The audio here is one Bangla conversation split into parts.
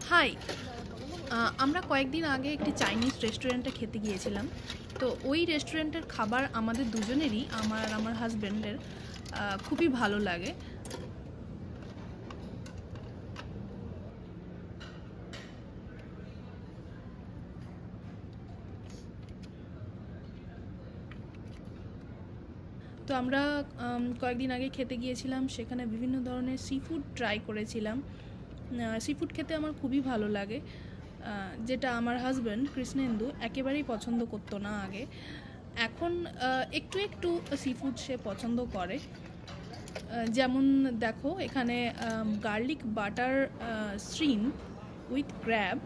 হাই। আমরা কয়েকদিন আগে একটি চাইনিজ রেস্টুরেন্টে খেতে গিয়েছিলাম। তো ওই রেস্টুরেন্টের খাবার আমাদের দুজনেরই, আমার আর আমার হাজব্যান্ডের খুবই ভালো লাগে। তো আমরা কয়েকদিন আগে খেতে গিয়েছিলাম, সেখানে বিভিন্ন ধরনের সি ফুড ট্রাই করেছিলাম। সি ফুড খেতে আমার খুবই ভালো লাগে, যেটা আমার হাজব্যান্ড কৃষ্ণেন্দু একেবারেই পছন্দ করতো না আগে। এখন একটু একটু সি ফুড সে পছন্দ করে। যেমন দেখো, এখানে garlic butter shrimp with crab,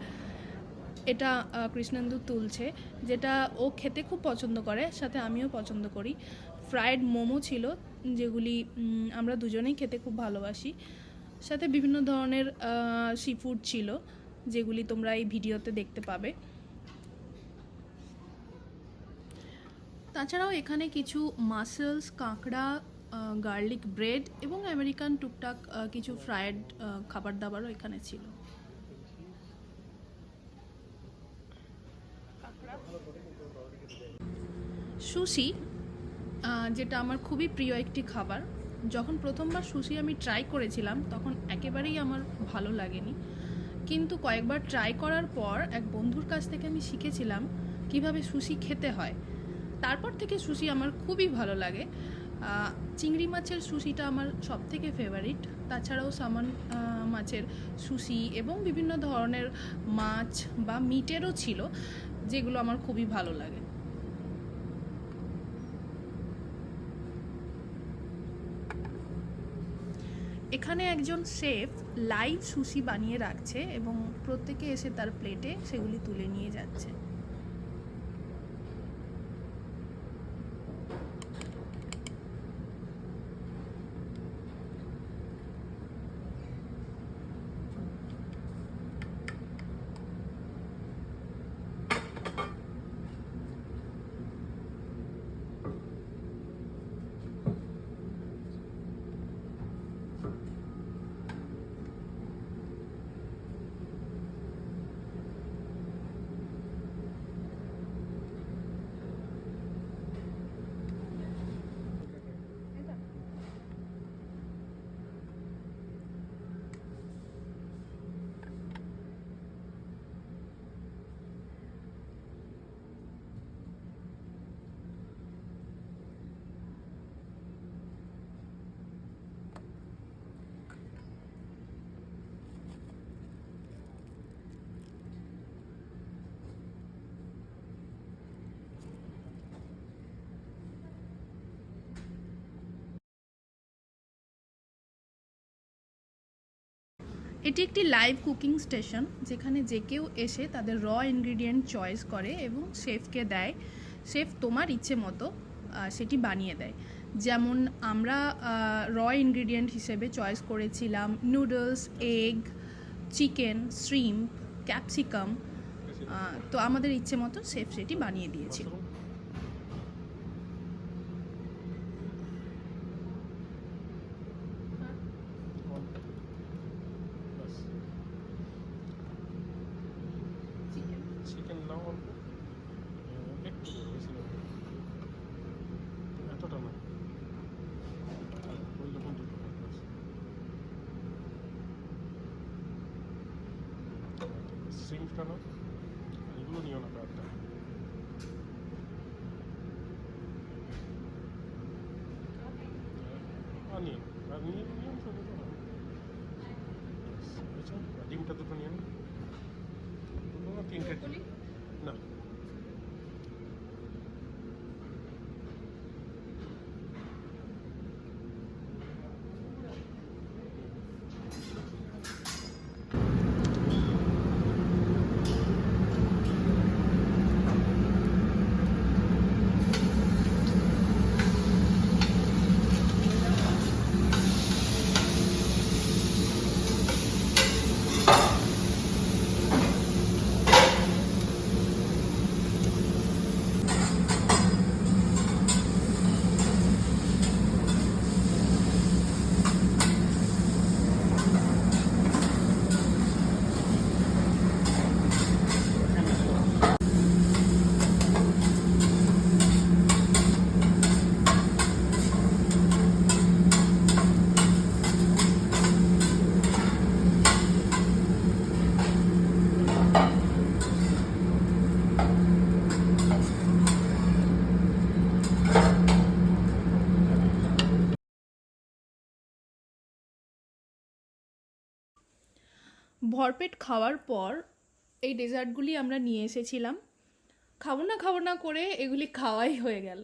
এটা কৃষ্ণেন্দু তুলছে, যেটা ও খেতে খুব পছন্দ করে, সাথে আমিও পছন্দ করি। ফ্রায়েড মোমো ছিল, যেগুলি আমরা দুজনেই খেতে খুব ভালোবাসি। সাথে বিভিন্ন ধরনের সি ফুড ছিল, যেগুলি তোমরা এই ভিডিওতে দেখতে পাবে। তাছাড়াও এখানে কিছু মাসেলস, কাঁকড়া, গার্লিক ব্রেড এবং আমেরিকান টুকটাক কিছু ফ্রায়েড খাবার দাবারও এখানে ছিল। সুশি, যেটা আমার খুবই প্রিয় একটি খাবার। যখন প্রথমবার সুশি আমি ট্রাই করেছিলাম, তখন একেবারেই আমার ভালো লাগেনি, কিন্তু কয়েকবার ট্রাই করার পর এক বন্ধুর কাছ থেকে আমি শিখেছিলাম কিভাবে সুশি খেতে হয়। তারপর থেকে সুশি আমার খুবই ভালো লাগে। চিংড়ি মাছের সুশিটা আমার সবথেকে ফেভারিট। তাছাড়াও সামন মাছের সুশি এবং বিভিন্ন ধরনের মাছ বা মিটেরও ছিল, যেগুলো আমার খুবই ভালো লাগে। এখানে একজন শেফ লাইভ সুশি বানিয়ে রাখছে এবং প্রত্যেকে এসে তার প্লেটে সেগুলি তুলে নিয়ে যাচ্ছে। এটি একটি লাইভ কুকিং স্টেশন, যেখানে যে কেউ এসে তাদের র ইনগ্রিডিয়েন্ট চয়েস করে এবং শেফকে দেয়। শেফ তোমার ইচ্ছে মতো সেটি বানিয়ে দেয়। যেমন আমরা র ইনগ্রিডিয়েন্ট হিসেবে চয়েস করেছিলাম noodles, egg, chicken, shrimp, capsicum. তো আমাদের ইচ্ছে মতো শেফ সেটি বানিয়ে দিয়েছিল। সিমটা না, এগুলো নিও না ব্যাগটা। নিয়ে আর নিয়ে নিয়ম সব আচ্ছা, ডিমটা দুটো নিয়ে না, তিনটে না। ভরপেট খাওয়ার পর এই ডেজার্টগুলি আমরা নিয়ে এসেছিলাম। খাবো না করে এগুলি খাওয়াই হয়ে গেল।